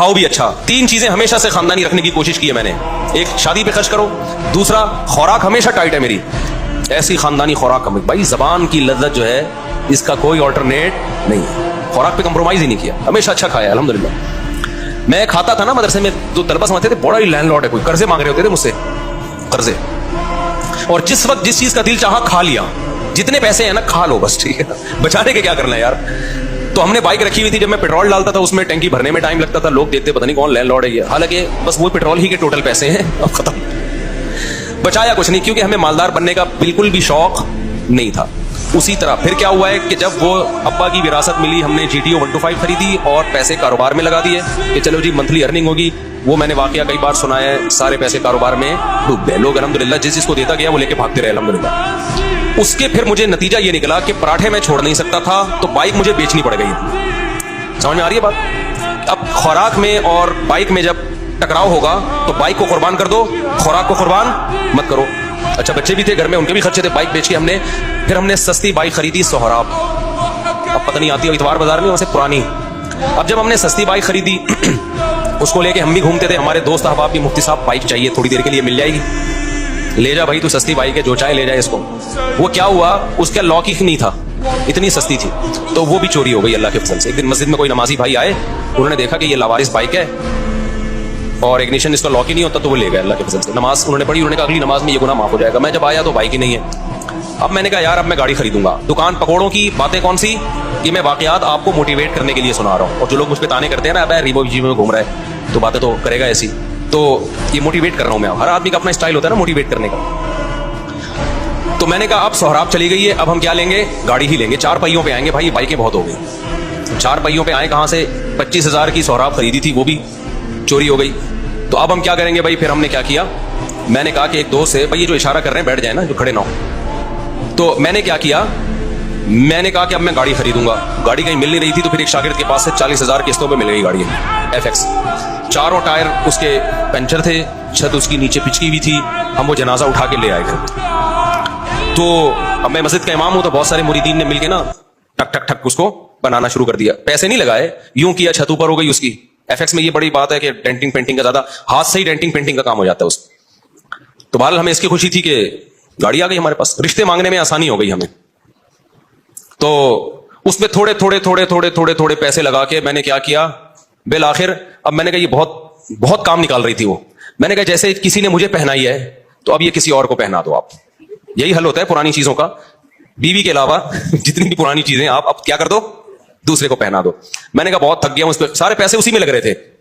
आओ भी अच्छा। 3 चीजें हमेशा से खानदानी रखने की कोशिश की है मैंने। एक, शादी पे खर्च करो। दूसरा, खुराक हमेशा टाइट है मेरी, ऐसी खानदानी खुराक हमें, भाई जबान की लज्जत जो है इसका कोई ऑल्टरनेट नहीं है। खुराक पे कंप्रोमाइज ही नहीं किया, हमेशा अच्छा खाया अल्हम्दुलिल्लाह। मैं खाता था ना मदरसे में, जो तलबा समझते थे बड़ा ही लैंडलॉर्ड है, कोई कर्जे मांग रहे होते थे मुझसे, कर्जे। और जिस वक्त जिस चीज का दिल चाहा खा लिया, जितने पैसे हैं ना खा लो बस, ठीक है, बचाने के क्या करना है यार। तो हमने बाइक रखी हुई थी, जब मैं पेट्रोल डालता था उसमें टैंकी भरने में टाइम लगता था, लोग देखते पता नहीं कौन लैंडलॉर्ड है ये, हालांकि बस वो पेट्रोल ही के टोटल पैसे हैं, अब खत्म। बचाया कुछ नहीं, क्योंकि हमें मालदार बनने का बिल्कुल भी शौक नहीं था। उसी तरह फिर क्या हुआ है कि जब वो अब्बा की विरासत मिली, हमने GTO 125 खरीदी और पैसे कारोबार में लगा दिए कि चलो जी मंथली अर्निंग होगी। वो मैंने वाकया कई बार सुना है, सारे पैसे कारोबार में डूब गए लोग अल्हम्दुलिल्लाह, जिस जिसको देता गया वो लेके भागते रहे अल्हम्दुलिल्लाह। उसके फिर मुझे नतीजा ये निकला कि पराठे मैं छोड़ नहीं सकता था, तो बाइक मुझे बेचनी पड़ गई। समझ में आ रही है बात। अब खुराक में और बाइक में जब टकराव होगा तो बाइक को कुर्बान कर दो, खुराक को कुर्बान मत करो। अच्छा, बच्चे भी थे घर में, उनके भी खर्चे थे, बाइक बेच के हमने सस्ती बाइक खरीदी सोहराब, अब पता नहीं आती है इतवार बाजार में, वैसे पुरानी। अब जब हमने सस्ती बाइक खरीदी उसको लेके हम भी घूमते थे, हमारे दोस्त अहबाब भी, मुफ्ती साहब बाइक चाहिए थोड़ी देर के लिए, मिल जाएगी, ले जा भाई तू सस्ती बाइक है, जो चाहे ले जाए इसको। वो क्या हुआ, उसका लॉक ही नहीं था, इतनी सस्ती थी, तो वो भी चोरी हो गई अल्लाह के फजल से। एक दिन मस्जिद में कोई नमाजी भाई आए, उन्होंने देखा कि ये लावारिस बाइक है और इग्निशन इसका लॉक ही नहीं होता, तो वो ले गए अल्लाह के फजल से। नमाज उन्होंने पढ़ी, उन्होंने कहा अगली नमाज में ये गुनाह माफ हो जाएगा। मैं जब आया तो बाइक ही नहीं है। अब मैंने कहा यार अब मैं गाड़ी खरीदूंगा। दुकान पकौड़ों की बातें कौन सी, ये मैं वाकयात आपको मोटिवेट करने के लिए सुना रहा हूँ। और जो लोग मुझ पर ताने करते हैं ना, अब रिबो जी में घूम रहा है तो बातें तो करेगा ऐसी, तो ये मोटिवेट कर रहा हूँ मैं। हर आदमी का अपना स्टाइल होता है ना मोटिवेट करने का। तो मैंने कहा अब सोहराब चली गई है, अब हम क्या लेंगे, गाड़ी ही लेंगे, 4 पहियों पे आएंगे। भाई बाइकें बहुत हो गई, 4 पहियों पे आए कहाँ से, 25,000 की सोहराब खरीदी थी, वो भी चोरी हो गई। तो अब हम क्या करेंगे भाई, फिर हमने क्या किया, मैंने कहा कि एक दोस्त है भाई, ये जो इशारा कर रहे हैं बैठ जाए ना, जो खड़े ना हो। तो मैंने क्या किया, मैंने कहा कि अब मैं गाड़ी खरीदूंगा। गाड़ी कहीं मिल नहीं रही थी, तो फिर एक शागिर्द के पास से 40,000 किस्तों पे मिल गई गाड़ी FX। चारों टायर उसके पंचर थे, छत उसकी नीचे पिचकी हुई थी। हम वो जनाजा उठा के ले आए घर। तो अब मैं मस्जिद का इमाम हूं, तो बहुत सारे मुरीदीन ने मिलके ना ठक ठक ठक उसको बनाना शुरू कर दिया। पैसे नहीं लगाए, यूं किया, छत ऊपर हो गई उसकी। FX में ये बड़ी बात है कि डेंटिंग पेंटिंग का ज्यादा, हाथ से ही डेंटिंग पेंटिंग का काम हो जाता है उसको। तो बहरहाल हमें इसकी खुशी थी कि गाड़ी आ गई हमारे पास, रिश्ते मांगने में आसानी हो गई हमें। तो उसमें थोड़े थोड़े थोड़े थोड़े थोड़े थोड़े पैसे लगा के मैंने क्या किया, बिल आखिर अब मैंने कहा ये बहुत बहुत काम निकाल रही थी वो। मैंने कहा जैसे किसी ने मुझे पहनाई है तो अब ये किसी और को पहना दो आप। यही हल होता है पुरानी चीजों का, बीवी के अलावा जितनी भी पुरानी चीजें आप अब क्या कर दो, दूसरे को पहना दो। मैंने कहा बहुत थक गया हूं, उस पर सारे पैसे उसी में लग रहे थे।